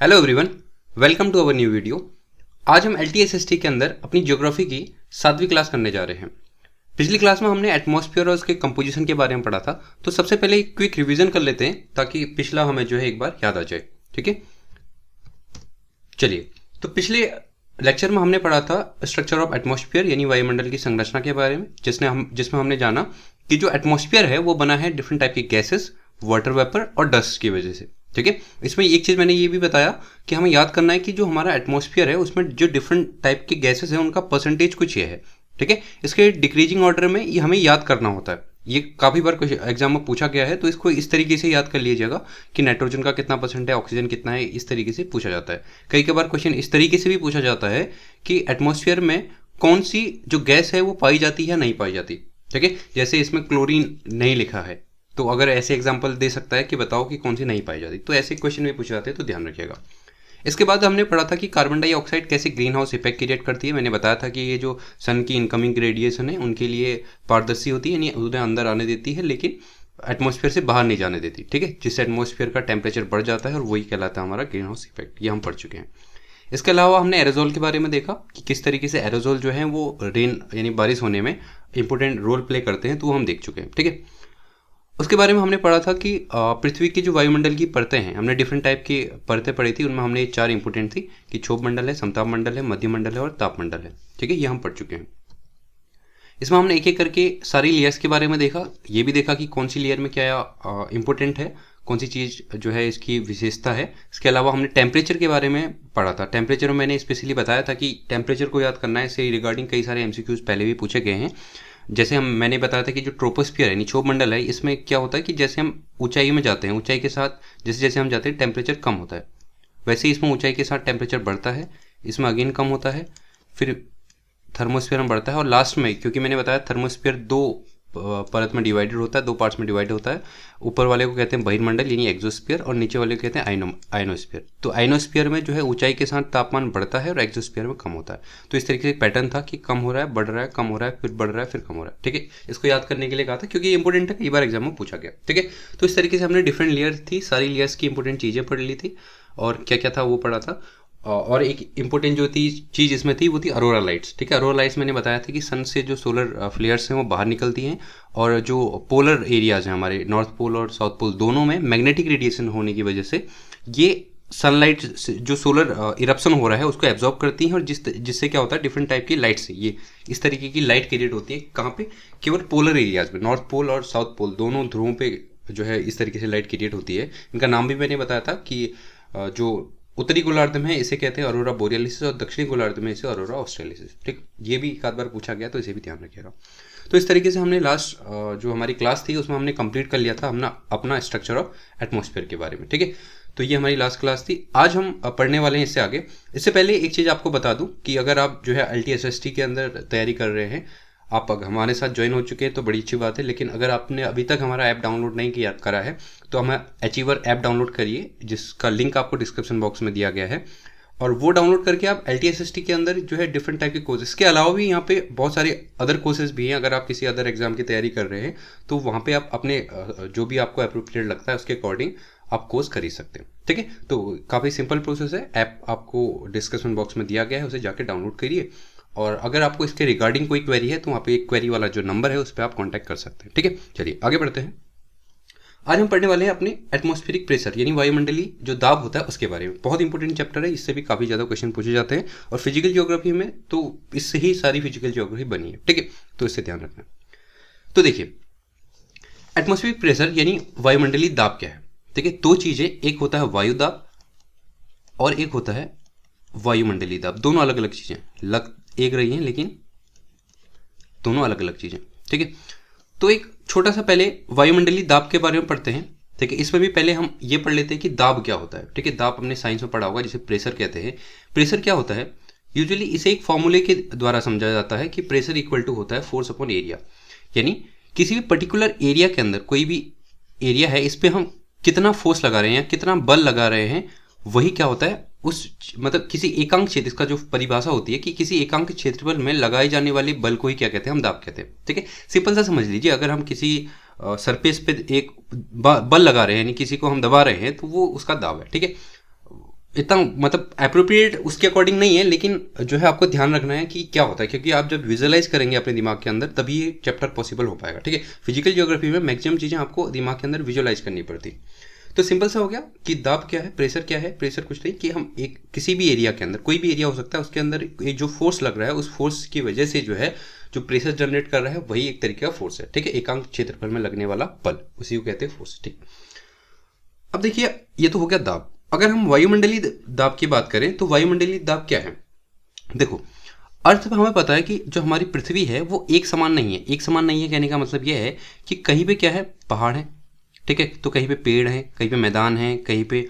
Hello everyone, welcome to our new video. आज हम LTSST के अंदर अपनी ज्योग्राफी की 7वीं क्लास करने जा रहे हैं। पिछली क्लास में हमने एटमॉस्फेयर और उसके कंपोजिशन के बारे में पढ़ा था, तो सबसे पहले एक क्विक रिवीजन कर लेते हैं ताकि पिछला हमें जो है एक बार याद आ जाए। ठीक है, चलिए। तो पिछले लेक्चर में हमने पढ़ा था स्ट्रक्चर ऑफ एटमॉस्फेयर यानी वायुमंडल की संरचना के बारे में, जिसमें हमने जाना कि जो एटमॉस्फेयर है वो बना है डिफरेंट टाइप के गैसेस, वाटर वेपर और डस्ट की वजह से। ठीक है, इसमें एक चीज़ मैंने ये भी बताया कि हमें याद करना है कि जो हमारा एटमॉस्फेयर है उसमें जो डिफरेंट टाइप के गैसेस हैं उनका परसेंटेज कुछ ये है। ठीक है, इसके डिक्रीजिंग ऑर्डर में ये हमें याद करना होता है। ये काफ़ी बार एग्जाम में पूछा गया है, तो इसको इस तरीके से याद कर लीजिएगा कि नाइट्रोजन का कितना परसेंट है, ऑक्सीजन कितना है, इस तरीके से पूछा जाता है। कई बार क्वेश्चन इस तरीके से भी पूछा जाता है कि एटमॉस्फेयर में कौन सी जो गैस है वो पाई जाती है नहीं पाई जाती। ठीक है, जैसे इसमें क्लोरीन नहीं लिखा है, तो अगर ऐसे एग्जाम्पल दे सकता है कि बताओ कि कौन सी नहीं पाई जाती, तो ऐसे क्वेश्चन भी पूछे जाते हैं, तो ध्यान रखिएगा। इसके बाद हमने पढ़ा था कि कार्बन डाइऑक्साइड कैसे ग्रीन हाउस इफेक्ट क्रिएट करती है। मैंने बताया था कि ये जो सन की इनकमिंग रेडिएशन है उनके लिए पारदर्शी होती है, यानी उन्हें अंदर आने देती है लेकिन एटमॉस्फेयर से बाहर नहीं जाने देती। ठीक है, जिससे एटमॉस्फेयर का टेम्परेचर बढ़ जाता है और वही कहलाता है हमारा ग्रीन हाउस इफेक्ट। ये हम पढ़ चुके हैं। इसके अलावा हमने एरोजोल के बारे में देखा कि किस तरीके से एरोजोल जो है वो रेन यानी बारिश होने में इंपॉर्टेंट रोल प्ले करते हैं, तो वो हम देख चुके हैं। ठीक है, उसके बारे में हमने पढ़ा था कि पृथ्वी की जो वायुमंडल की परतें हैं, हमने डिफरेंट टाइप की परतें पढ़ी थी। उनमें हमने 4 इंपॉर्टेंट थी कि क्षोभ मंडल है, समताप मंडल है, मध्य मंडल है और ताप मंडल है। ठीक है, ये हम पढ़ चुके हैं। इसमें हमने एक एक करके सारी लेयर्स के बारे में देखा। ये भी देखा कि कौन सी लेयर में क्या इंपॉर्टेंट है, कौन सी चीज़ जो है इसकी विशेषता है। इसके अलावा हमने टेम्परेचर के बारे में पढ़ा था। टेम्परेचर में मैंने स्पेशली बताया था कि टेम्परेचर को याद करना है, इससे रिगार्डिंग कई सारे MCQs पहले भी पूछे गए हैं। जैसे मैंने बताया था कि जो ट्रोपोस्फियर है यानी क्षोभ मंडल है, इसमें क्या होता है कि जैसे हम ऊंचाई में जाते हैं, ऊंचाई के साथ जैसे जैसे हम जाते हैं टेम्परेचर कम होता है, वैसे ही इसमें ऊंचाई के साथ टेम्परेचर बढ़ता है, इसमें अगेन कम होता है, फिर थर्मोस्फीयर में बढ़ता है और लास्ट में, क्योंकि मैंने बताया थर्मोस्फीयर 2 परत में डिवाइडेड होता है, 2 पार्ट्स में डिवाइड होता है। ऊपर वाले को कहते हैं बहिर्मंडल यानी एक्सोस्फीयर और नीचे वाले को कहते हैं आइनोस्फीयर। तो आइनोस्फीयर में जो है ऊंचाई के साथ तापमान बढ़ता है और एक्सोस्फीयर में कम होता है। तो इस तरीके से पैटर्न था कि कम हो रहा है, बढ़ रहा है, कम हो रहा है, फिर बढ़ रहा है, फिर कम हो रहा है। ठीक है, इसको याद करने के लिए कहा था क्योंकि ये इंपॉर्टेंट है, कई बार एग्जाम में पूछा गया। ठीक है, तो इस तरीके से हमने डिफरेंट लेयर थी, सारी लेयर्स की इंपॉर्टेंट चीज़ें पढ़ ली थी और क्या क्या था वो पढ़ा था। और एक इंपॉर्टेंट जो थी चीज़ इसमें थी वो थी अरोरा लाइट्स। ठीक है, अरोरा लाइट्स मैंने बताया था कि सन से जो सोलर फ्लेयर्स हैं वो बाहर निकलती हैं और जो पोलर एरियाज हैं हमारे नॉर्थ पोल और साउथ पोल दोनों में मैग्नेटिक रेडिएशन होने की वजह से ये सनलाइट जो सोलर इरप्शन हो रहा है उसको एब्जॉर्ब करती हैं और जिससे क्या होता है डिफरेंट टाइप की लाइट से ये इस तरीके की लाइट क्रिएट होती है। कहाँ पे? केवल पोलर एरियाज में, नॉर्थ पोल और साउथ पोल दोनों ध्रुवों पे जो है इस तरीके से लाइट क्रिएट होती है। इनका नाम भी मैंने बताया था कि जो उत्तरी गोलार्ध में इसे कहते हैं अरोरा बोरियलिस और दक्षिणी गोलार्ध में इसे अरोरा ऑस्ट्रेलिस। ठीक, ये भी एक आध बार पूछा गया तो इसे भी ध्यान रखिएगा। तो इस तरीके से हमने लास्ट जो हमारी क्लास थी उसमें हमने कंप्लीट कर लिया था अपना स्ट्रक्चर ऑफ एटमॉस्फेयर के बारे में। ठीक है, तो ये हमारी लास्ट क्लास थी। आज हम पढ़ने वाले हैं इससे आगे। इससे पहले एक चीज़ आपको बता दूं कि अगर आप जो है LTSST के अंदर तैयारी कर रहे हैं, आप हमारे साथ ज्वाइन हो चुके हैं तो बड़ी अच्छी बात है, लेकिन अगर आपने अभी तक हमारा ऐप डाउनलोड नहीं करा है तो हमें अचीवर ऐप डाउनलोड करिए, जिसका लिंक आपको डिस्क्रिप्शन बॉक्स में दिया गया है। और वो डाउनलोड करके आप LTSST के अंदर जो है डिफरेंट टाइप के कोर्सेज के अलावा भी यहाँ पे बहुत सारे अदर कोर्सेज भी हैं। अगर आप किसी अदर एग्जाम की तैयारी कर रहे हैं तो वहाँ पे आप अपने जो भी आपको अप्रोप्रिएट लगता है उसके अकॉर्डिंग आप कोर्स खरीद सकते हैं। ठीक है, तो काफ़ी सिंपल प्रोसेस है। ऐप आपको डिस्क्रिप्शन बॉक्स में दिया गया है, उसे जाके डाउनलोड करिए। और अगर आपको इसके रिगार्डिंग कोई क्वेरी है तो वहाँ पे एक क्वेरी वाला जो नंबर है उस पर आप कांटेक्ट कर सकते हैं। ठीक है, चलिए आगे बढ़ते हैं। आज हम पढ़ने वाले हैं अपने एटमॉस्फेरिक प्रेशर यानी वायुमंडलीय जो दाब होता है उसके बारे में। बहुत इंपॉर्टेंट चैप्टर है, इससे भी काफ़ी ज़्यादा क्वेश्चन पूछे जाते हैं और फिजिकल ज्योग्राफी में तो इससे ही सारी फिजिकल ज्योग्राफी बनी है। ठीक है, तो इससे ध्यान रखना। तो देखिए, एटमॉस्फेरिक प्रेशर यानी वायुमंडलीय दाब क्या है। ठीक है, 2 चीज़ें, एक होता है वायु दाब और एक होता है वायुमंडलीय दाब। दोनों अलग अलग चीज़ें लग एक रही हैं लेकिन दोनों अलग अलग चीज़ें। ठीक है, तो एक छोटा सा पहले वायुमंडलीय दाब के बारे में पढ़ते हैं। ठीक है, इसमें भी पहले हम ये पढ़ लेते हैं कि दाब क्या होता है। ठीक है, दाब हमने साइंस में पढ़ा होगा, जिसे प्रेशर कहते हैं। प्रेशर क्या होता है? यूजुअली इसे एक फॉर्मूले के द्वारा समझा जाता है कि प्रेशर इक्वल टू होता है फोर्स अपॉन एरिया। यानी किसी भी पर्टिकुलर एरिया के अंदर कोई भी एरिया है, इस पर हम कितना फोर्स लगा रहे हैं या कितना बल लगा रहे हैं, वही क्या होता है उस मतलब किसी एकांक क्षेत्र, इसका जो परिभाषा होती है कि किसी एकांक क्षेत्रफल में लगाए जाने वाले बल को ही क्या कहते हैं, हम दाब कहते हैं। ठीक है, सिंपल सा समझ लीजिए, अगर हम किसी सरफेस पे एक बल लगा रहे हैं यानी किसी को हम दबा रहे हैं तो वो उसका दाब है। ठीक है, इतना मतलब अप्रोप्रिएट उसके अकॉर्डिंग नहीं है, लेकिन जो है आपको ध्यान रखना है कि क्या होता है, क्योंकि आप जब विजुअलाइज करेंगे अपने दिमाग के अंदर तभी ये चैप्टर पॉसिबल हो पाएगा। ठीक है, फिजिकल ज्योग्राफी में मैक्सिमम चीज़ें आपको दिमाग के अंदर विजुअलाइज करनी पड़ती। तो सिंपल सा हो गया कि दाब क्या है, प्रेशर क्या है। प्रेशर कुछ नहीं कि हम एक किसी भी एरिया के अंदर, कोई भी एरिया हो सकता है, उसके अंदर एक जो फोर्स लग रहा है उस फोर्स की वजह से जो है जो प्रेशर जनरेट कर रहा है वही एक तरीके का फोर्स है। ठीक है, एकांक क्षेत्रफल में लगने वाला बल, उसी को कहते हैं फोर्स। ठीक, अब देखिए ये तो हो गया दाब। अगर हम वायुमंडलीय दाब की बात करें तो वायुमंडलीय दाब क्या है। देखो, अर्थ में हमें पता है कि जो हमारी पृथ्वी है वो एक समान नहीं है। एक समान नहीं है कहने का मतलब ये है कि कहीं पे क्या है, पहाड़ है, ठीक है, तो कहीं पे पेड़ है, कहीं पे मैदान है, कहीं पे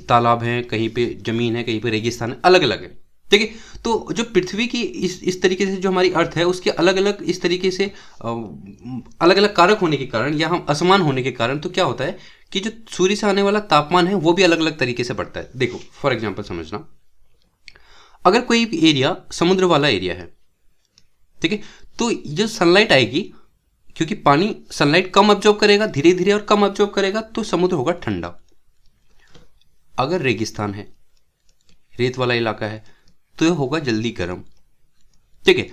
तालाब है, कहीं पे जमीन है, कहीं पे रेगिस्तान है, अलग अलग है। ठीक है, तो जो पृथ्वी की इस तरीके से जो हमारी अर्थ है उसके अलग अलग इस तरीके से अलग अलग कारक होने के कारण या हम असमान होने के कारण तो क्या होता है कि जो सूर्य से आने वाला तापमान है वो भी अलग अलग तरीके से बढ़ता है। देखो फॉर एग्जाम्पल समझना, अगर कोई भी एरिया समुद्र वाला एरिया है, ठीक है, तो जो सनलाइट आएगी, क्योंकि पानी सनलाइट कम अब्जॉर्ब करेगा, धीरे धीरे और कम अब्जॉर्ब करेगा, तो समुद्र होगा ठंडा। अगर रेगिस्तान है, रेत वाला इलाका है, तो यह होगा जल्दी गर्म। ठीक है,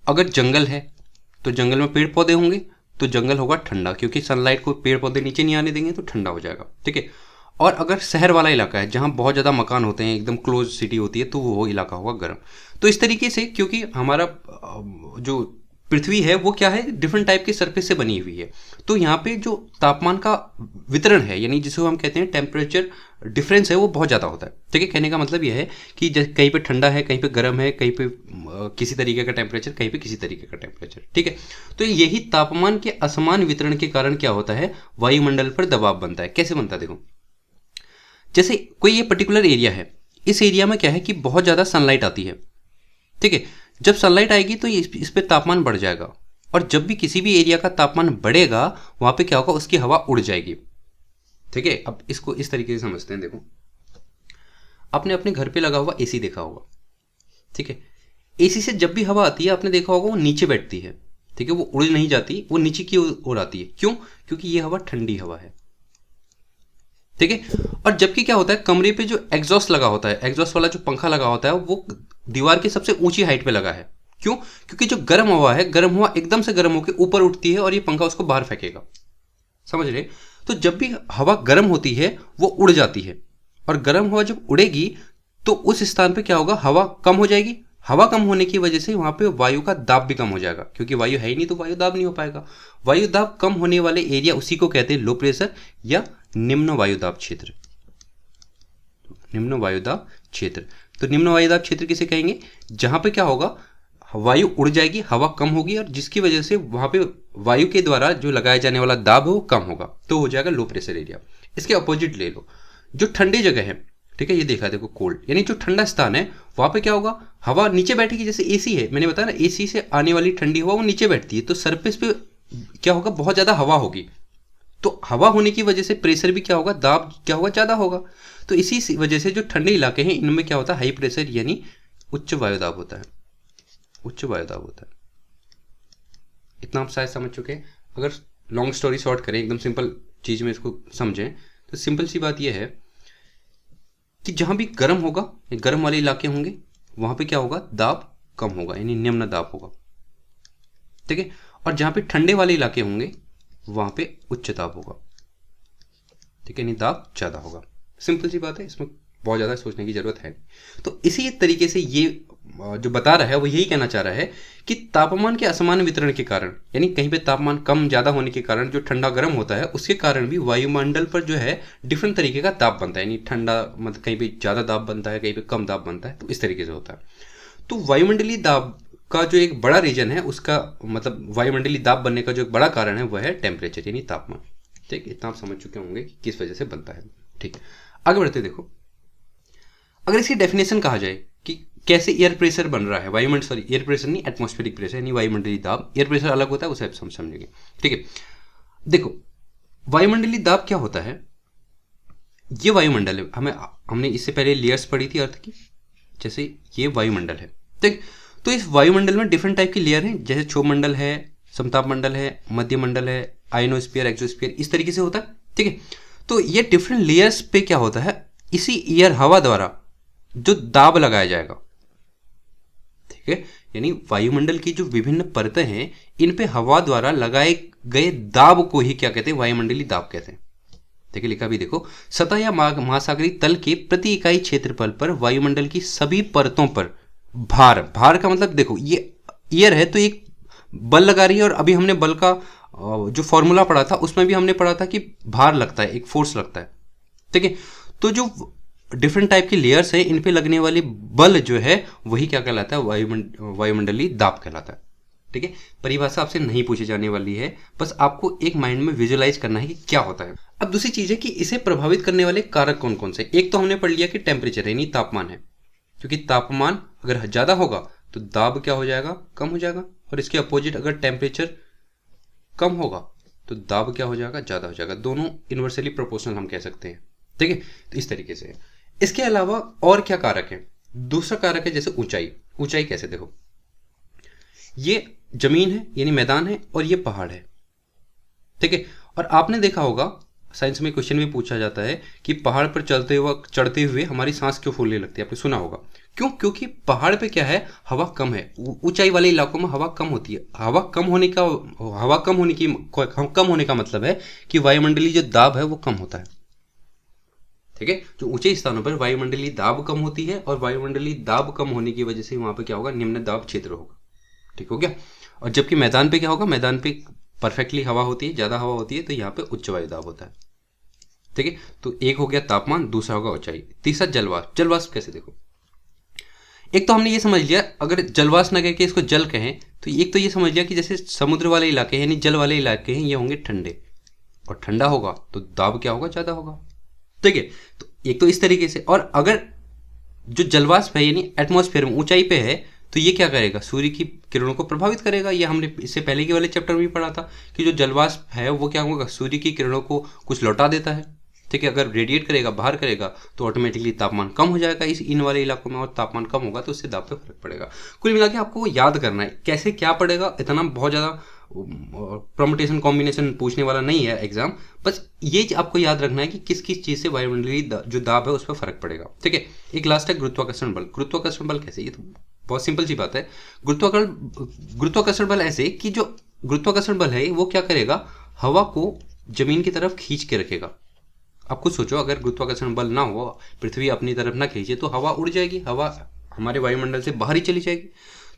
अगर जंगल है तो जंगल में पेड़ पौधे होंगे तो जंगल होगा ठंडा, क्योंकि सनलाइट को पेड़ पौधे नीचे नहीं आने देंगे तो ठंडा हो जाएगा। ठीक है, और अगर शहर वाला इलाका है जहाँ बहुत ज़्यादा मकान होते हैं, एकदम क्लोज सिटी होती है, तो वो इलाका होगा गर्म। तो इस तरीके से क्योंकि हमारा जो पृथ्वी है वो क्या है, डिफरेंट टाइप के सरफेस से बनी हुई है, तो यहाँ पे जो तापमान का वितरण है, यानी जिसको हम कहते हैं टेम्परेचर डिफरेंस है, वो बहुत ज़्यादा होता है। ठीक है, कहने का मतलब यह है कि कहीं पे ठंडा है, कहीं पे गर्म है, कहीं पे किसी तरीके का टेम्परेचर, कहीं पे किसी तरीके का टेम्परेचर। ठीक है, तो यही तापमान के असमान वितरण के कारण क्या होता है, वायुमंडल पर दबाव बनता है। कैसे बनता है, देखो जैसे कोई ये पर्टिकुलर एरिया है, इस एरिया में क्या है कि बहुत ज़्यादा सनलाइट आती है। ठीक है, जब सनलाइट आएगी तो इस पे तापमान बढ़ जाएगा, और जब भी किसी भी एरिया का तापमान बढ़ेगा वहां पे क्या होगा, उसकी हवा उड़ जाएगी। ठीक है, अब इसको इस तरीके से समझते हैं। देखो, आपने अपने घर पे लगा हुआ एसी देखा होगा। ठीक है, एसी से जब भी हवा आती है आपने देखा होगा वो नीचे बैठती है। ठीक है, वो उड़ नहीं जाती, वो नीचे की ओर आती है। क्यों? क्योंकि ये हवा ठंडी हवा है। ठीक है, और जबकि क्या होता है, कमरे पे जो एग्जॉस्ट लगा होता है, एग्जॉस्ट वाला जो पंखा लगा होता है, वो दीवार की सबसे ऊंची हाइट पे लगा है। क्यों? क्योंकि जो गर्म हवा है, गर्म हवा एकदम से गर्म होकर ऊपर उठती है और ये पंखा उसको बाहर फेंकेगा। समझ रहे? तो जब भी हवा गर्म होती है वो उड़ जाती है, और गर्म हवा जब उड़ेगी तो उस स्थान पे क्या होगा, हवा कम हो जाएगी। हवा कम होने की वजह से वहां पे वायु का दाब भी कम हो जाएगा, क्योंकि वायु है ही नहीं तो वायु दाब नहीं हो पाएगा। वायु दाब कम होने वाले एरिया उसी को कहते हैं लो प्रेशर या निम्न वायुदाब क्षेत्र। निम्न वायुदाब क्षेत्र, तो निम्न वायुदाब क्षेत्र किसे कहेंगे, जहां पे क्या होगा, वायु उड़ जाएगी, हवा कम होगी, और जिसकी वजह से वहां पे वायु के द्वारा जो लगाया जाने वाला दाब है वो कम होगा, तो हो जाएगा लो प्रेशर एरिया। इसके अपोजिट ले लो, जो ठंडी जगह है, ठीक है, ये देखा देखो कोल्ड, यानी जो ठंडा स्थान है वहां पे क्या होगा, हवा नीचे बैठेगी। जैसे एसी है, मैंने बताया ना, एसी से आने वाली ठंडी हवा वो नीचे बैठती है, तो सरफेस पे क्या होगा, बहुत ज्यादा हवा होगी, तो हवा होने की वजह से प्रेशर भी क्या होगा, दाब क्या होगा, ज्यादा होगा। तो इसी वजह से जो ठंडे इलाके हैं इनमें क्या होता है, हाई प्रेशर यानी उच्च वायुदाब होता है। उच्च वायुदाब होता है। इतना आप शायद समझ चुके हैं। अगर लॉन्ग स्टोरी शॉर्ट करें, एकदम सिंपल चीज में इसको समझें, तो सिंपल सी बात यह है कि जहां भी गर्म होगा, गर्म वाले इलाके होंगे, वहां पे क्या होगा, दाब कम होगा, यानी निम्न दाब होगा। ठीक है, और जहां पे ठंडे वाले इलाके होंगे वहां पे उच्च दाब होगा। ठीक है, यानी दाब ज्यादा होगा। सिंपल सी बात है, इसमें बहुत ज्यादा सोचने की जरूरत है। तो इसी तरीके से ये जो बता रहा है वो यही कहना चाह रहा है कि तापमान के असमान वितरण के कारण, यानी कहीं पे तापमान कम ज्यादा होने के कारण जो ठंडा गर्म होता है, उसके कारण भी वायुमंडल पर जो है डिफरेंट तरीके का दाब बनता है। यानी ठंडा मतलब कहीं पे ज्यादा दाब बनता है, कहीं पे कम दाब बनता है, तो इस तरीके से होता है। तो वायुमंडलीय दाब का जो एक बड़ा रीजन है, उसका मतलब वायुमंडलीय दाब बनने का जो एक बड़ा कारण है वह है टेम्परेचर यानी तापमान। ठीक, इतना आप समझ चुके होंगे कि किस वजह से बनता है। ठीक, आगे बढ़ते देखो, अगर इसकी डेफिनेशन कहा जाए कि कैसे एयर प्रेशर बन रहा है, वायुमंडल, सॉरी एयर प्रेशर नहीं, एटमॉस्फेरिक प्रेशर यानी वायुमंडलीय दाब। एयर प्रेशर अलग होता है, उसे आप समझेंगे। ठीक है, देखो वायुमंडलीय दाब क्या होता है, ये वायुमंडल है, हमने इससे पहले लेयर्स पढ़ी थी अर्थ की, जैसे ये वायुमंडल है। ठीक, तो इस वायुमंडल में डिफरेंट टाइप की लेयर हैं, जैसे क्षोभ मंडल है, समताप मंडल है, मध्य मंडल है, आयनोस्फीयर, एक्सोस्फीयर, इस तरीके से होता है। ठीक है, तो ये डिफरेंट लेयर्स पे क्या होता है, इसी एयर हवा द्वारा जो दाब लगाया जाएगा, ठीक है, यानी वायुमंडल की जो विभिन्न परतें हैं इन पे हवा द्वारा लगाए गए दाब को ही क्या कहते हैं, वायुमंडलीय दाब कहते हैं। ठीक है, लिखा भी देखो, सतह या महासागरीय तल के प्रति इकाई क्षेत्रफल पर वायुमंडल की सभी परतों पर भार, भार का मतलब देखो ये एयर है तो एक बल लगा रही है, और अभी हमने बल का जो फॉर्मूला पढ़ा था उसमें भी हमने पढ़ा था कि भार लगता है, एक फोर्स लगता है। ठीक है, तो जो डिफरेंट टाइप की लेयर्स है इन पे लगने वाली बल जो है वही क्या कहलाता है, वायुमंडलीय दाब कहलाता है। ठीक है, परिभाषा आपसे नहीं पूछी जाने वाली है, बस आपको एक माइंड में विजुअलाइज करना है कि क्या होता है। अब दूसरी चीज है कि इसे प्रभावित करने वाले कारक कौन कौन से। एक तो हमने पढ़ लिया कि टेम्परेचर यानी तापमान है, क्योंकि तापमान अगर ज्यादा होगा तो दाब क्या हो जाएगा, कम हो जाएगा, और इसके अपोजिट अगर टेम्परेचर कम होगा तो दाब क्या हो जाएगा, ज्यादा हो जाएगा। दोनों इन्वर्सली प्रोपोर्शनल हम कह सकते हैं। ठीक है, तो इस तरीके से। इसके अलावा और क्या कारक है, दूसरा कारक है जैसे ऊंचाई। ऊंचाई कैसे, देखो ये जमीन है यानी मैदान है और ये पहाड़ है। ठीक है, और आपने देखा होगा साइंस में क्वेश्चन भी पूछा जाता है कि पहाड़ पर चढ़ते हुए हमारी सांस क्यों फूलने लगती है, आपने सुना होगा क्यों, क्योंकि पहाड़ पे क्या है, हवा कम है। ऊंचाई वाले इलाकों में हवा कम होती है। हवा कम होने का मतलब है कि वायुमंडलीय जो दाब है वो कम होता है। ठीक है, जो ऊंचे स्थानों पर वायुमंडलीय दाब कम होती है, और वायुमंडलीय दाब कम होने की वजह से वहां पर क्या होगा, निम्न दाब क्षेत्र होगा। ठीक हो गया। और जबकि मैदान पे क्या होगा, मैदान पे परफेक्टली हवा होती है, ज्यादा हवा होती है, तो यहाँ पे उच्च वायु दाब होता है। ठीक है, तो एक हो गया तापमान, दूसरा होगा ऊंचाई, तीसरा जलवाष्प। जलवाष्प कैसे, देखो एक तो हमने ये समझ लिया, अगर जलवाष्प न कह के इसको जल कहें तो एक तो ये समझ लिया कि जैसे समुद्र वाले इलाके यानी जल वाले इलाके हैं ये होंगे ठंडे, और ठंडा होगा तो दाब क्या होगा, ज्यादा होगा। ठीक है, तो एक तो इस तरीके से। और अगर जो जलवाष्प है यानी एटमॉस्फेयर में ऊंचाई पे है तो ये क्या करेगा, सूर्य की किरणों को प्रभावित करेगा। ये हमने इससे पहले के वाले चैप्टर में भी पढ़ा था कि जो जलवाष्प है वो क्या होगा, सूर्य की किरणों को कुछ लौटा देता है। ठीक है, अगर रेडिएट करेगा, बाहर करेगा, तो ऑटोमेटिकली तापमान कम हो जाएगा इन वाले इलाकों में, और तापमान कम होगा तो उससे दाब पे फर्क पड़ेगा। कुल मिला के आपको वो याद करना है कैसे क्या पड़ेगा, इतना बहुत ज़्यादा परम्यूटेशन कॉम्बिनेशन पूछने वाला नहीं है एग्जाम, बस ये आपको याद रखना है कि किस किस चीज़ से वायुमंडलीय जो दाब है उस पर फर्क पड़ेगा। ठीक है, एक लास्ट है गुरुत्वाकर्षण बल। गुरुत्वाकर्षण बल कैसे, ये तो बहुत सिंपल सी बात है। गुरुत्वाकर्षण बल ऐसे कि जो गुरुत्वाकर्षण बल है वो क्या करेगा, हवा को जमीन की तरफ खींच के रखेगा। आप खुद सोचो, अगर गुरुत्वाकर्षण बल ना हो, पृथ्वी अपनी तरफ ना खींचे तो हवा उड़ जाएगी, हवा हमारे वायुमंडल से बाहर ही चली जाएगी।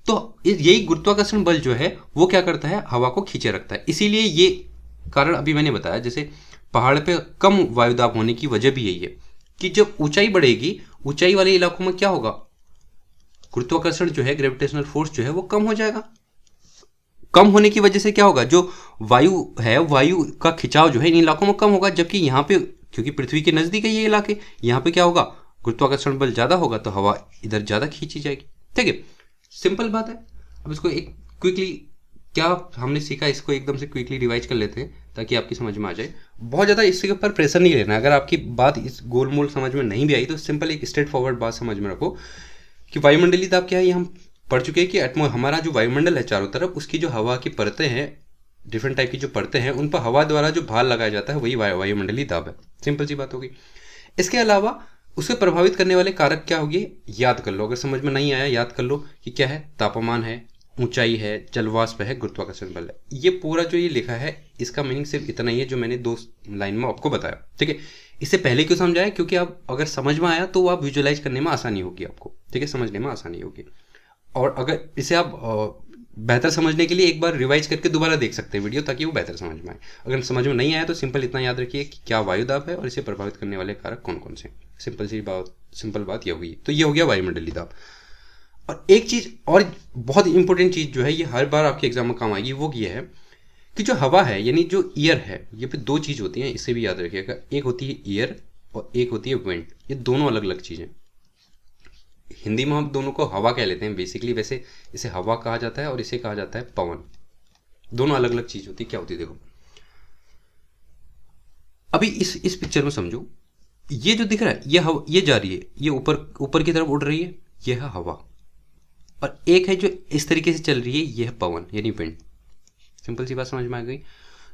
तो यही गुरुत्वाकर्षण बल जो है वो क्या करता है, हवा को खींचे रखता है। इसीलिए ये कारण अभी मैंने बताया, जैसे पहाड़ पे कम वायुदाब होने की वजह भी यही है कि जब ऊंचाई बढ़ेगी, ऊंचाई वाले इलाकों में क्या होगा, गुरुत्वाकर्षण जो है, ग्रेविटेशनल फोर्स जो है वो कम हो जाएगा। कम होने की वजह से क्या होगा, जो वायु है, वायु का खिंचाव जो है इन इलाकों में कम होगा। जबकि यहाँ पे क्योंकि पृथ्वी के नजदीक है ये इलाके, यहाँ पे क्या होगा, गुरुत्वाकर्षण बल ज्यादा होगा तो हवा इधर ज्यादा खींची जाएगी। ठीक है, सिंपल बात है। अब इसको एक क्विकली क्या हमने सीखा, इसको एकदम से क्विकली रिवाइज कर लेते हैं ताकि आपकी समझ में आ जाए। बहुत ज़्यादा इसके ऊपर प्रेशर नहीं लेना। अगर आपकी बात इस गोल मोल समझ में नहीं भी आई तो सिंपल एक स्ट्रेट फॉरवर्ड बात समझ में रखो कि वायुमंडलीय दाब क्या है, ये हम पढ़ चुके हैं कि हमारा जो वायुमंडल है चारों तरफ, उसकी जो हवा की परतें हैं, डिफरेंट टाइप की जो परतें हैं, उन पर हवा द्वारा जो भार लगाया जाता है वही वायुमंडलीय दाब है। सिंपल सी बात होगी। इसके अलावा उसे प्रभावित करने वाले कारक क्या होंगे, याद कर लो। अगर समझ में नहीं आया याद कर लो कि क्या है, तापमान है, ऊंचाई है, जलवाष्प है, गुरुत्वाकर्षण बल है। ये पूरा जो ये लिखा है इसका मीनिंग सिर्फ इतना ही है जो मैंने 2 लाइन में आपको बताया। ठीक है, इससे पहले क्यों समझाया, क्योंकि आप अगर समझ में आया तो आप विजुअलाइज करने में आसानी होगी आपको। ठीक है, समझने में आसानी होगी। और अगर इसे आप बेहतर समझने के लिए एक बार रिवाइज करके दोबारा देख सकते हैं वीडियो, ताकि वो बेहतर समझ में आए। अगर समझ में नहीं आया तो सिंपल इतना याद रखिए कि क्या वायुदाब है और इसे प्रभावित करने वाले कारक कौन कौन से। सिंपल बात ये होगी। तो ये हो गया वायुमंडलीय दाब। और एक चीज़ और बहुत इंपॉर्टेंट चीज़ जो है, ये हर बार आपके एग्जाम में काम आएगी, वो ये है कि जो हवा है यानी जो एयर है, ये पे 2 चीज़ होती हैं, इससे भी याद रखिएगा। एक होती है एयर और एक होती है विंड। ये दोनों अलग अलग चीज़ें। हिंदी में हम दोनों को हवा कह लेते हैं बेसिकली, वैसे इसे हवा कहा जाता है और इसे कहा जाता है पवन। दोनों अलग अलग चीज होती है। क्या होती है देखो, अभी इस पिक्चर में समझो, ये जो दिख रहा है ये जा रही है, ये ऊपर की तरफ उड़ रही है, ये है हवा। और एक है जो इस तरीके से चल रही है, ये है पवन यानी विंड। सिंपल सी बात समझ में आ गई।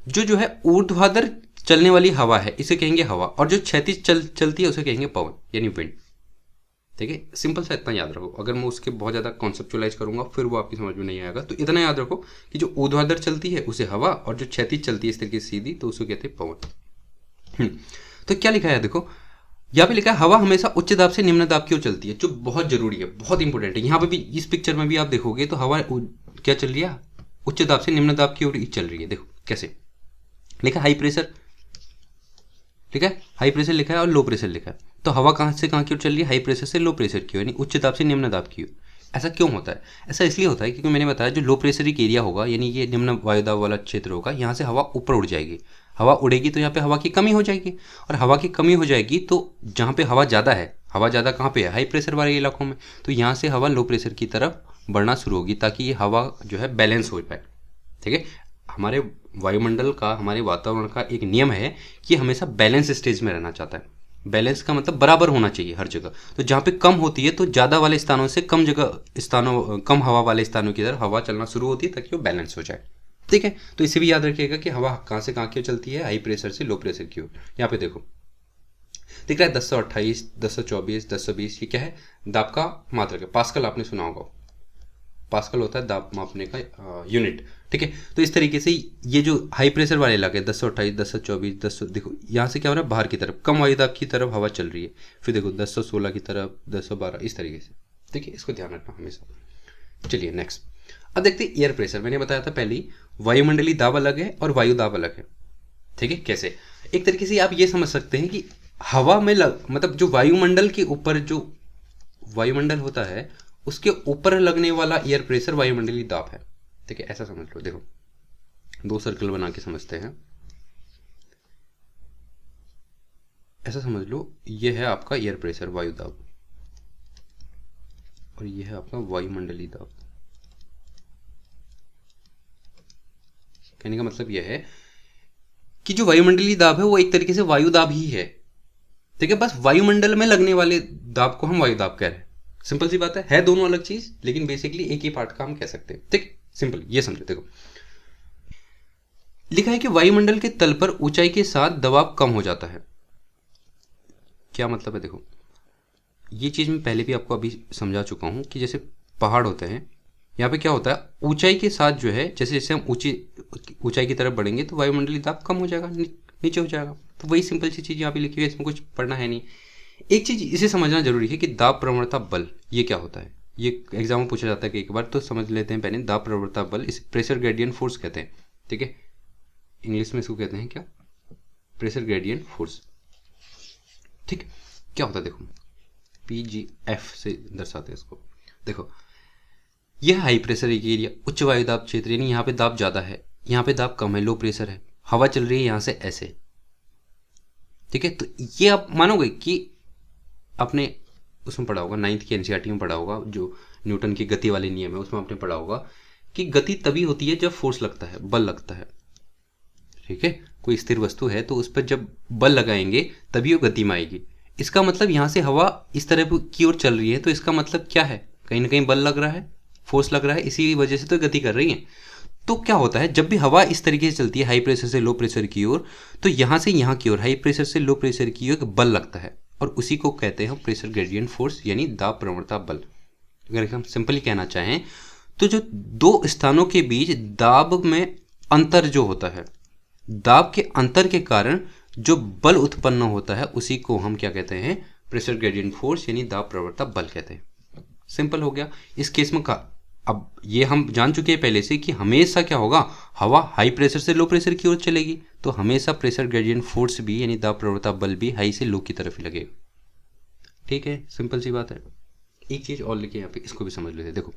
जो है ऊर्ध्वाधर चलने वाली हवा है इसे कहेंगे हवा, और जो क्षैतिज चलती है उसे कहेंगे पवन यानी विंड। ठीक है, सिंपल सा इतना याद रखो। अगर मैं उसके बहुत ज़्यादा कॉन्सेप्चुअलाइज करूंगा फिर वो आपकी समझ में नहीं आएगा, तो इतना याद रखो कि जो ऊर्ध्वाधर चलती है उसे हवा, और जो क्षैतिज चलती है इस तरीके से सीधी तो उसे कहते हैं पवन। तो क्या लिखा है देखो, यहाँ पे लिखा है हवा हमेशा उच्च दाब से निम्न दाब की ओर चलती है, जो बहुत जरूरी है, बहुत इंपॉर्टेंट है। यहाँ पे भी इस पिक्चर में भी आप देखोगे तो हवा क्या चल रही है, उच्च दाब से निम्न दाब की ओर चल रही है। देखो कैसे लिखा, हाई प्रेशर लिखा है, हाई प्रेशर लिखा है और लो प्रेशर लिखा है। तो हवा कहाँ से कहाँ की ओर चल रही है, हाई प्रेशर से लो प्रेशर की ओर, यानी उच्च दाब से निम्न दाब की ओर। ऐसा क्यों होता है? ऐसा इसलिए होता है क्योंकि मैंने बताया जो लो प्रेशरिक एरिया होगा यानी ये निम्न वायुदाब वाला क्षेत्र होगा, यहाँ से हवा ऊपर उड़ जाएगी। हवा उड़ेगी तो यहाँ पे हवा की कमी हो जाएगी, और हवा की कमी हो जाएगी तो जहाँ पे हवा ज़्यादा है, हवा ज़्यादा कहाँ पे है, हाई प्रेशर वाले इलाकों में, तो यहाँ से हवा लो प्रेशर की तरफ बढ़ना शुरू होगी ताकि ये हवा जो है बैलेंस हो पाए। ठीक है, हमारे वायुमंडल का, हमारे वातावरण का एक नियम है कि हमेशा बैलेंस स्टेज में रहना चाहता है। बैलेंस का मतलब बराबर होना चाहिए हर जगह। तो जहाँ पे कम होती है तो ज़्यादा वाले स्थानों से कम हवा वाले स्थानों की तरफ हवा चलना शुरू होती है ताकि वो बैलेंस हो जाए। ठीक है, तो इसे भी याद रखिएगा कि हवा कहाँ से कहाँ की ओर चलती है, हाई प्रेशर से लो प्रेशर की ओर। यहाँ पे देखो दिख रहा है 1028, 1024, 1020, ये क्या है, दाब का मात्रक है। पास्कल आपने सुना होगा, पास्कल होता है दाब मापने का यूनिट। ठीक है, तो इस तरीके से ये जो हाई प्रेशर वाले इलाके 1028, 1024, 10, देखो यहाँ से क्या हो रहा है, बाहर की तरफ कम वायुदाब की तरफ हवा चल रही है। फिर देखो 1016 की तरफ, 1012, इस तरीके से। ठीक है, इसको ध्यान रखना हमेशा। चलिए नेक्स्ट, अब देखते हैं एयर प्रेशर। मैंने बताया था पहले ही वायुमंडलीय दाब अलग है और वायु दाब अलग है। ठीक है, कैसे? एक तरीके से आप ये समझ सकते हैं कि हवा में मतलब जो वायुमंडल के ऊपर जो वायुमंडल होता है उसके ऊपर लगने वाला एयर प्रेशर वायुमंडलीय दाब है। ठीक है, ऐसा समझ लो। देखो दो सर्कल बना के समझते हैं, ऐसा समझ लो, ये है आपका एयर प्रेशर वायु दाब, और ये है आपका वायुमंडलीय दाब। कहने का मतलब यह है कि जो वायुमंडलीय दाब है वो एक तरीके से वायु दाब ही है। ठीक है, बस वायुमंडल में लगने वाले दाब को हम वायु दाब कह रहे हैं। सिंपल सी बात है दोनों अलग चीज, लेकिन बेसिकली एक ही पार्ट का हम कह सकते हैं। ठीक, सिंपल, ये समझो। देखो लिखा है कि वायुमंडल के तल पर ऊंचाई के साथ दबाव कम हो जाता है। क्या मतलब है? देखो ये चीज मैं पहले भी आपको अभी समझा चुका हूं कि जैसे पहाड़ होते हैं, यहाँ पे क्या होता है, ऊंचाई के साथ जो है जैसे जैसे हम ऊंचाई की तरफ बढ़ेंगे तो वायुमंडलीय दाब कम हो जाएगा, नीचे हो जाएगा। तो वही सिंपल सी चीज यहाँ पे लिखी हुई है, इसमें कुछ पढ़ना है नहीं। एक चीज इसे समझना जरूरी है कि दाब प्रवणता बल ये क्या होता है, ये एग्जाम में पूछा जाता है कई बार, तो समझ लेते हैं पहले। दाब प्रवणता बल इसे प्रेशर ग्रेडियंट फोर्स कहते हैं। ठीक है, इंग्लिश में इसको कहते हैं क्या, प्रेशर ग्रेडियंट फोर्स। ठीक, क्या होता है देखो, PGF से दर्शाते हैं इसको। देखो यह हाई प्रेशर एक एरिया, उच्च वायु दाब क्षेत्र, यानी यहाँ पे दाब ज़्यादा है, यहाँ पे दाब कम है, लो प्रेशर है, हवा चल रही है यहाँ से ऐसे। ठीक है, तो ये आप मानोगे कि आपने उसमें पढ़ा होगा, 9th की NCERT में पढ़ा होगा, जो न्यूटन की गति वाले नियम है उसमें आपने पढ़ा होगा कि गति तभी होती है जब फोर्स लगता है, बल लगता है। ठीक है, कोई स्थिर वस्तु है तो उस पर जब बल लगाएंगे तभी वो गति में आएगी। इसका मतलब यहाँ से हवा इस तरह की ओर चल रही है, तो इसका मतलब क्या है, कहीं ना कहीं बल लग रहा है, फोर्स लग रहा है, इसी वजह से तो गति कर रही है। तो क्या होता है, जब भी हवा इस तरीके से चलती है हाई प्रेशर से लो प्रेशर की ओर, तो यहाँ से यहाँ की ओर हाई प्रेशर से लो प्रेशर की ओर बल लगता है, और उसी को कहते हैं हम प्रेशर ग्रेडियंट फोर्स यानी दाब प्रवणता बल। अगर हम सिंपली कहना चाहें तो जो दो स्थानों के बीच दाब में अंतर जो होता है, दाब के अंतर के कारण जो बल उत्पन्न होता है उसी को हम क्या कहते हैं, प्रेशर ग्रेडियंट फोर्स यानी दाब प्रवणता बल कहते हैं। सिंपल हो गया इस केस में। अब ये हम जान चुके हैं पहले से कि हमेशा क्या होगा, हवा हाई प्रेशर से लो प्रेशर की ओर चलेगी, तो हमेशा प्रेशर ग्रेडियंट फोर्स भी यानी दाब प्रवणता बल भी हाई से लो की तरफ ही लगेगा। ठीक है, सिंपल सी बात है। एक चीज और लिखिए यहाँ पे, इसको भी समझ लेते। देखो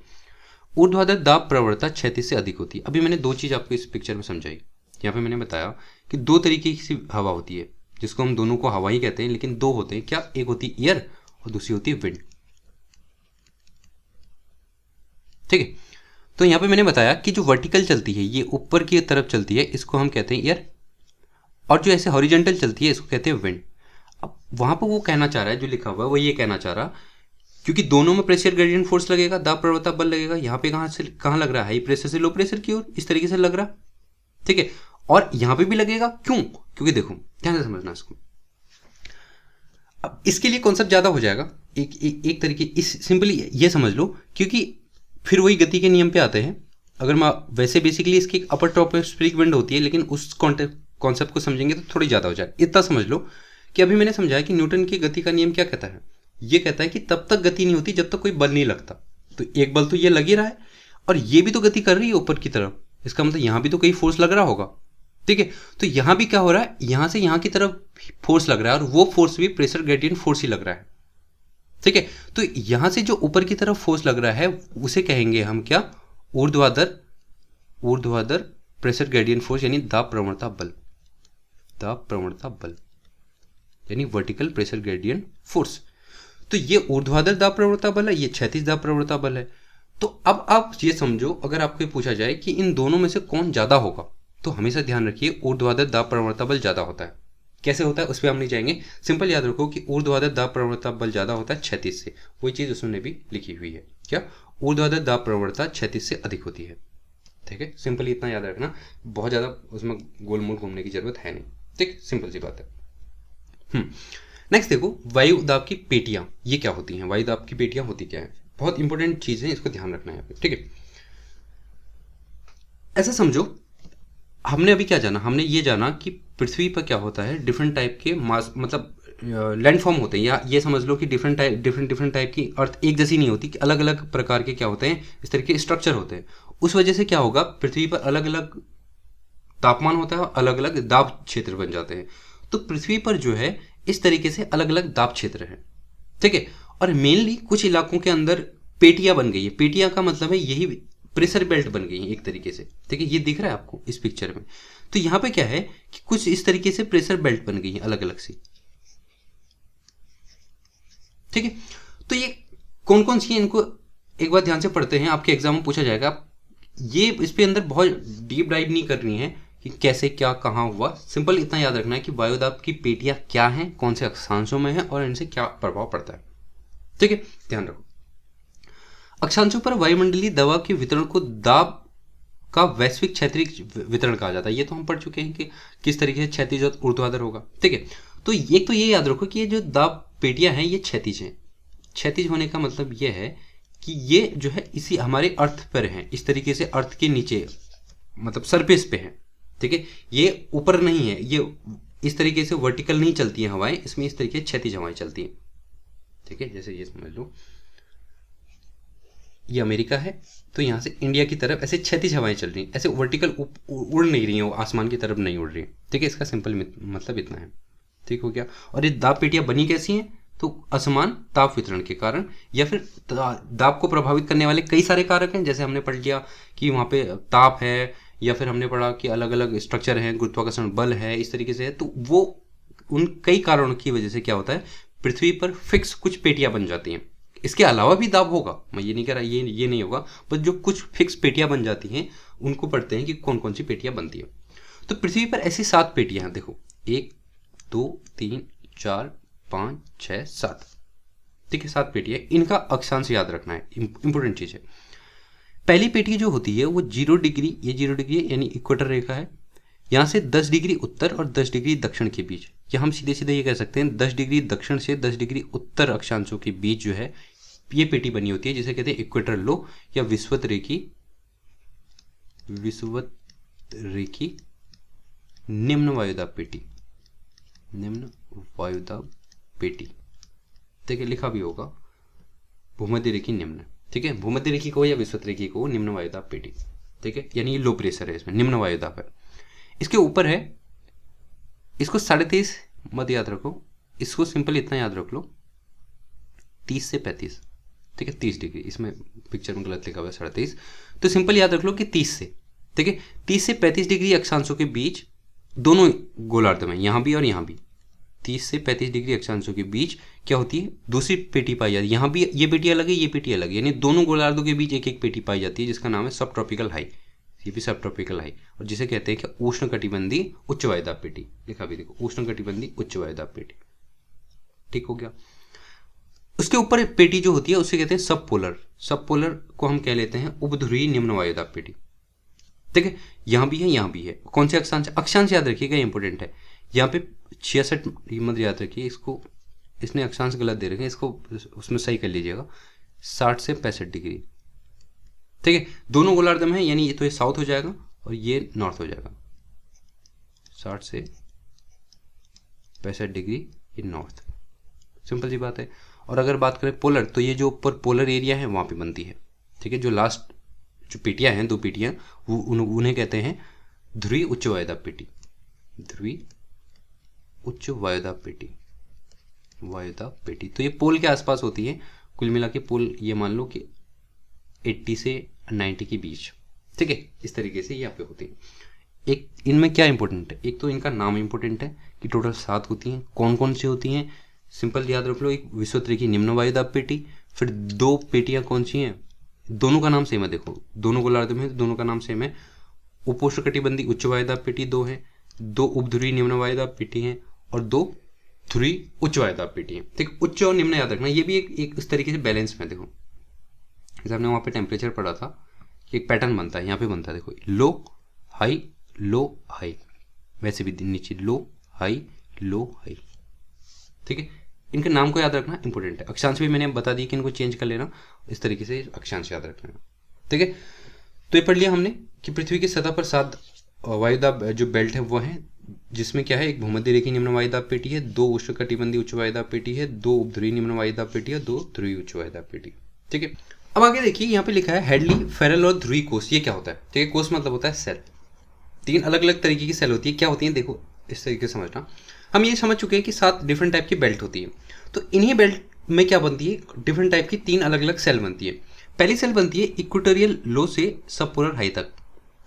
ऊर्ध्वाधर दाब प्रवणता क्षैतिज से अधिक होती है। अभी मैंने दो चीज आपको इस पिक्चर में समझाई। यहाँ पे मैंने बताया कि दो तरीके की हवा होती है, जिसको हम दोनों को हवा ही कहते हैं, लेकिन दो होते हैं। क्या? एक होती है एयर और दूसरी होती है विंड। ठीक है, तो यहाँ पे मैंने बताया कि जो वर्टिकल चलती है, ये ऊपर की तरफ चलती है, इसको हम कहते हैं एयर, और जो ऐसे हॉरिजॉन्टल चलती है इसको कहते हैं विंड। अब वहां पर वो कहना चाह रहा है, जो लिखा हुआ है वो ये कहना चाह रहा, क्योंकि दोनों में प्रेशर ग्रेडियंट फोर्स लगेगा, दाब प्रवणता बल लगेगा। यहाँ पे कहाँ लग रहा है, हाई प्रेशर से लो प्रेशर की ओर, इस तरीके से लग रहा। ठीक है, और यहां पे भी लगेगा। क्यों? क्योंकि देखो ध्यान से समझना इसको। अब इसके लिए कॉन्सेप्ट ज्यादा हो जाएगा, एक तरीके इस सिंपली ये समझ लो, क्योंकि फिर वही गति के नियम पे आते हैं। अगर मैं वैसे बेसिकली इसकी एक अपर ट्रॉपोस्फेरिक विंड होती है, लेकिन उस कॉन्सेप्ट को समझेंगे तो थोड़ी ज़्यादा हो जाएगा। इतना समझ लो कि अभी मैंने समझाया कि न्यूटन की गति का नियम क्या कहता है। ये कहता है कि तब तक गति नहीं होती जब तक कोई बल नहीं लगता। तो एक बल तो ये लग ही रहा है, और ये भी तो गति कर रही है ऊपर की तरफ, इसका मतलब यहाँ भी तो कहीं फोर्स लग रहा होगा। ठीक है, तो यहाँ भी क्या हो रहा है, यहाँ से यहाँ की तरफ फोर्स लग रहा है, और वो फोर्स भी प्रेशर ग्रेडियंट फोर्स ही लग रहा है। ठीक है, तो यहाँ से जो ऊपर की तरफ फोर्स लग रहा है उसे कहेंगे हम क्या, ऊर्ध्वाधर प्रेशर ग्रेडियंट फोर्स, यानी दाब प्रवणता बल, यानी वर्टिकल प्रेशर ग्रेडियंट फोर्स। तो ये ऊर्ध्वाधर दाब प्रवणता बल है, ये क्षैतिज दाब प्रवणता बल है। तो अब आप ये समझो, अगर आपको पूछा जाए कि इन दोनों में से कौन ज्यादा होगा, तो हमेशा ध्यान रखिए ऊर्ध्वाधर दाब प्रवणता बल ज्यादा होता है। कैसे होता है उस पर हम नहीं जाएंगे, सिंपल याद रखो कि ऊर्ध्वाधर दाब प्रवणता बल ज्यादा होता है क्षैतिज से। वही चीज उसने भी लिखी हुई है, क्या, ऊर्ध्वाधर दाब प्रवणता क्षैतिज से अधिक होती है। ठीक है, सिंपल इतना याद रखना, बहुत ज्यादा उसमें गोलमोल घूमने की जरूरत है नहीं। ठीक, सिंपल सी बात है। नेक्स्ट देखो, वायु दाब की पेटियां ये क्या होती हैं, वायु दाब की पेटियां होती क्या है, बहुत इंपॉर्टेंट चीज है, इसको ध्यान रखना है यहाँ पे। ठीक है, ऐसा समझो, हमने अभी क्या जाना, हमने ये जाना कि पृथ्वी पर क्या होता है, डिफरेंट टाइप के मास मतलब लैंडफॉर्म होते हैं, या ये समझ लो कि डिफरेंट टाइप की अर्थ एक जैसी नहीं होती, कि अलग अलग प्रकार के क्या होते हैं, इस तरह के स्ट्रक्चर होते हैं। उस वजह से क्या होगा, पृथ्वी पर अलग अलग तापमान होता है, अलग अलग दाब क्षेत्र बन जाते हैं। तो पृथ्वी पर जो है इस तरीके से अलग अलग दाब क्षेत्र है। ठीक है, और मेनली कुछ इलाकों के अंदर पेटियां बन गई है। पेटियां का मतलब है यही प्रेशर बेल्ट बन गई है एक तरीके से। ठीक है, ये दिख रहा है आपको इस पिक्चर में। तो यहाँ पे क्या है कि कुछ इस तरीके से प्रेशर बेल्ट बन गई है अलग अलग सी। ठीक है, तो ये कौन कौन सी है, इनको एक बार ध्यान से पढ़ते हैं, आपके एग्जाम में पूछा जाएगा। ये इस पे अंदर बहुत डीप डाइव नहीं करनी है कि कैसे क्या कहाँ हुआ, सिंपल इतना याद रखना है कि वायुदाब की पेटियां क्या हैं, कौन से अक्षांशों में है और इनसे क्या प्रभाव पड़ता है। ठीक है, ध्यान रखो। अक्षांशों पर वायुमंडलीय दबाव के वितरण को दाब का वैश्विक क्षैतिज वितरण कहा जाता है। ये तो हम पढ़ चुके हैं कि किस तरीके से क्षैतिज और ऊर्ध्वाधर होगा। ठीक है, तो एक तो ये याद रखो कि ये जो दाब पेटियां हैं ये क्षैतिज हैं। क्षैतिज होने का मतलब ये है कि ये जो है इसी हमारे अर्थ पर है, इस तरीके से अर्थ के नीचे मतलब सरफेस पे है। ठीक है, ये ऊपर नहीं है, ये इस तरीके से वर्टिकल नहीं चलती है हवाएं, इसमें इस तरीके से क्षैतिज हवाएं चलती हैं। ठीक है, जैसे ये समझ लो ये अमेरिका है, तो यहाँ से इंडिया की तरफ ऐसे क्षैतिज हवाएं चल रही हैं, ऐसे वर्टिकल उड़ नहीं रही हैं, वो आसमान की तरफ नहीं उड़ रही। ठीक है, इसका सिंपल मतलब इतना है। ठीक हो गया। और ये दाब पेटियां बनी कैसी हैं, तो असमान ताप वितरण के कारण, या फिर दाब को प्रभावित करने वाले कई सारे कारक हैं, जैसे हमने पढ़ लिया कि वहाँ पे ताप है, या फिर हमने पढ़ा कि अलग अलग स्ट्रक्चर हैं, गुरुत्वाकर्षण बल है, इस तरीके से है। तो वो उन कई कारणों की वजह से क्या होता है, पृथ्वी पर फिक्स कुछ पेटियां बन जाती हैं। इसके अलावा भी दाब होगा, मैं ये नहीं कह रहा ये नहीं होगा, पर जो कुछ फिक्स पेटियां बन जाती हैं उनको पढ़ते हैं कि कौन कौन सी पेटियां बनती है। तो पृथ्वी पर ऐसी 7 पेटियां हैं, देखो 1 2 3 4 5 6 7। ठीक है, 7 पेटियां, इनका अक्षांश याद रखना है, इंपॉर्टेंट चीज है। पहली पेटी जो होती है वो 0 डिग्री, ये 0 डिग्री है यानी इक्वेटर रेखा है, यहाँ से 10 डिग्री उत्तर और 10 डिग्री दक्षिण के बीच, या हम सीधे सीधे ये कह सकते हैं 10 डिग्री दक्षिण से 10 डिग्री उत्तर अक्षांशों के बीच जो है ये पेटी बनी होती है, जिसे कहते हैं इक्वेटर लो या विषुवत रेखी निम्न वायुदाब पेटी, निम्न वायुदाब पेटी। ठीक है, लिखा भी होगा भूमध्य रेखी निम्न। ठीक है, भूमध्य रेखी को या विषुवत रेखी को निम्न वायुदाब पेटी। ठीक है, यानी ये लो प्रेशर है, इसमें निम्न वायुदाब है। इसके ऊपर है, इसको 23.5 मत याद रखो, इसको सिंपल इतना याद रख लो 30 से 35। ठीक है, 30 डिग्री, इसमें पिक्चर में गलत लिखा हुआ है 23.5, तो सिंपल याद रख लो कि 30 से, ठीक है 30 से 35 डिग्री अक्षांशों के बीच, दोनों गोलार्ध में, यहाँ भी और यहाँ भी 30 से 35 डिग्री अक्षांशों के बीच क्या होती है, दूसरी पेटी पाई जाती है। यहाँ भी ये पेटी अलग है, ये पेटी अलग है, यानी दोनों गोलार्धों के बीच एक एक पेटी पाई जाती है, जिसका नाम है सब ट्रॉपिकल हाई, ये भी सब ट्रॉपिकल हाई, और जिसे कहते हैं कि उष्ण कटिबंधीय उच्च वायुदाब पेटी। लिखा भी देखो, उष्ण कटिबंधीय उच्च वायुदाब पेटी। ठीक हो गया। उसके ऊपर पेटी जो होती है उसे कहते हैं सब पोलर। सब पोलर को हम कह लेते हैं उपध्रुवीय निम्न वायुदाब पेटी। ठीक है, यहाँ भी है, यहाँ भी है। कौन से अक्षांश? अक्षांश याद रखिएगा, इंपॉर्टेंट है। यहाँ पे 66 मत याद रखिए, इसको इसने अक्षांश गलत दे रखे हैं, इसको उसमें सही कर लीजिएगा। 60 से 65 डिग्री, ठीक है। दोनों गोलार्ध में है, यानी ये तो ये साउथ हो जाएगा और ये नॉर्थ हो जाएगा। 60 से 65 डिग्री ये नॉर्थ, सिंपल सी बात है। और अगर बात करें पोलर, तो ये जो ऊपर पोलर एरिया है वहाँ पे बनती है, ठीक है। जो लास्ट जो पेटियाँ हैं, 2 पेटियाँ, वो उन्हें कहते हैं ध्रुवीय उच्च वायुदाब पेटी। ध्रुवीय उच्च वायुदाब पेटी, वायुदाब पेटी। तो ये पोल के आसपास होती है। कुल मिला के पोल ये मान लो कि 80 से 90 के बीच, ठीक है। इस तरीके से यहाँ पे होती है। एक इनमें क्या इंपॉर्टेंट है, एक तो इनका नाम इंपॉर्टेंट है कि टोटल 7 होती हैं। कौन कौन सी होती हैं? सिंपल याद रख लो, एक विश्वोत्तरी निम्न वायुदाब पेटी, फिर 2 पेटियां कौन सी हैं, दोनों का नाम सेम है। देखो दोनों गोलार्ध में है, दोनों का नाम सेम है। उपोष्णकटिबंधीय उच्च वायुदाब पेटी 2 है, 2 उपध्रुवीय निम्न वायुदाब पेटी हैं और 2 ध्रुवीय उच्च वायुदाब पेटी हैं, ठीक। उच्च और निम्न याद रखना, ये भी एक इस तरीके से बैलेंस में। देखो जैसे हमने वहाँ पे टेम्परेचर पढ़ा था, एक पैटर्न बनता है, यहाँ पे बनता है, देखो लो हाई, वैसे भी नीचे लो हाई, ठीक है। इनके नाम को याद रखना इंपॉर्टेंट है। अक्षांश भी मैंने बता दी कि इनको चेंज कर लेना, इस तरीके से अक्षांश याद रखना, ठीक है। तो ये पढ़ लिया हमने कि पृथ्वी की सतह पर 7 वायुदाब जो बेल्ट है वो है, जिसमें क्या है, एक भूमध्य रेखीय निम्न वायुदाब पेटी है, 2 उष्णकटिबंधीय उच्च वायुदाब पेटी है, 2 उपध्रुवीय निम्न वायुदाब पेटी है, 2 ध्रुवीय उच्च वायुदाब पेटी, ठीक है। अब आगे देखिए, यहाँ पे लिखा है हेडली, फेरल और ध्रुवीय कोष। ये क्या होता है? ठीक है, कोष मतलब होता है सेल। 3 अलग अलग तरीके की सेल होती है। क्या होती है देखो, इस तरीके से समझना। हम ये समझ चुके हैं कि 7 डिफरेंट टाइप की बेल्ट होती है। तो इन्हीं बेल्ट में क्या बनती है, डिफरेंट टाइप की 3 अलग अलग सेल बनती है। पहली सेल बनती है इक्वेटोरियल लो से सब पोलर हाई तक,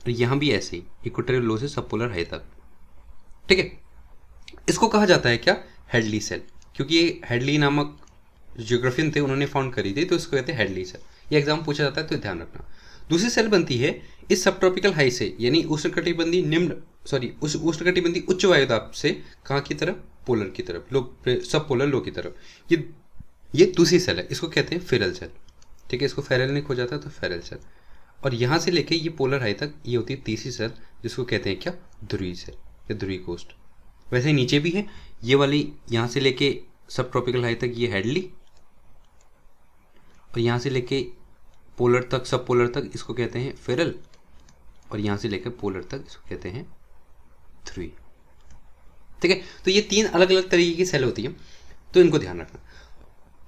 और यहाँ भी ऐसे ही इक्वेटोरियल लो से सब पोलर हाई तक, ठीक है। इसको कहा जाता है क्या, हेडली सेल, क्योंकि ये हेडली नामक ज्योग्राफियन थे, उन्होंने फाउंड करी थी, तो इसको कहते हैं हेडली सेल। ये एग्जाम पूछा जाता है तो ध्यान रखना। दूसरी सेल बनती है इस सब ट्रॉपिकल हाई से, यानी उष्णकटिबंधीय उच्च वायुदाब से कहाँ की तरफ, पोलर की तरफ, सब पोलर लो की तरफ। ये दूसरी सेल है, इसको कहते हैं फेरल सेल, ठीक है। इसको फेरल ने खोजा था, तो फेरल सेल। और यहाँ से लेके ये पोलर हाई तक ये होती है तीसरी सेल, जिसको कहते हैं क्या, ध्रुवीय सेल या ध्रुवीय कोस्ट। वैसे नीचे भी है ये वाली, यहाँ से लेके सब ट्रॉपिकल हाई तक ये हेडली, और यहाँ से लेके पोलर तक, सब पोलर तक इसको कहते हैं फेरल, और यहाँ से लेकर पोलर तक इसको कहते हैं ध्रुवीय, ठीक है। तो ये 3 अलग अलग तरीके की सेल होती है, तो इनको ध्यान रखना।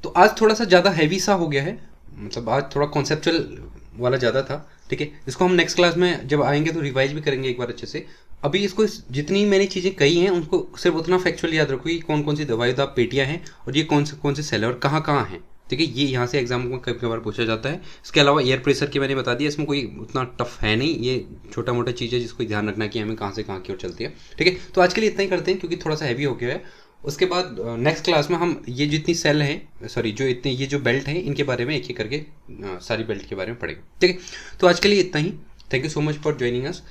तो आज थोड़ा सा ज़्यादा हैवी सा हो गया है, मतलब आज थोड़ा कॉन्सेप्चुअल वाला ज़्यादा था, ठीक है। इसको हम नेक्स्ट क्लास में जब आएंगे तो रिवाइज भी करेंगे एक बार अच्छे से। अभी इसको जितनी मैंने चीज़ें कही हैं उनको सिर्फ उतना फैक्चुअल याद रखो कि कौन कौन सी वायुदाब पेटियाँ हैं और ये कौन से सेल है और कहाँ कहाँ हैं, ठीक है। ये यहाँ से एग्जाम में कभी कभार पूछा जाता है। इसके अलावा एयर प्रेशर की मैंने बता दिया, इसमें कोई उतना टफ है नहीं, ये छोटा मोटा चीज़ है जिसको ध्यान रखना कि हमें कहाँ से कहाँ की ओर चलती है, ठीक है। तो आज के लिए इतना ही करते हैं, क्योंकि थोड़ा सा हैवी हो गया है। उसके बाद नेक्स्ट क्लास में हम ये जितनी सेल हैं, सॉरी जो इतने ये जो बेल्ट हैं, इनके बारे में एक एक करके सारी बेल्ट के बारे में पढ़ेंगे, ठीक है। तो आज के लिए इतना ही। Thank you so much for joining us.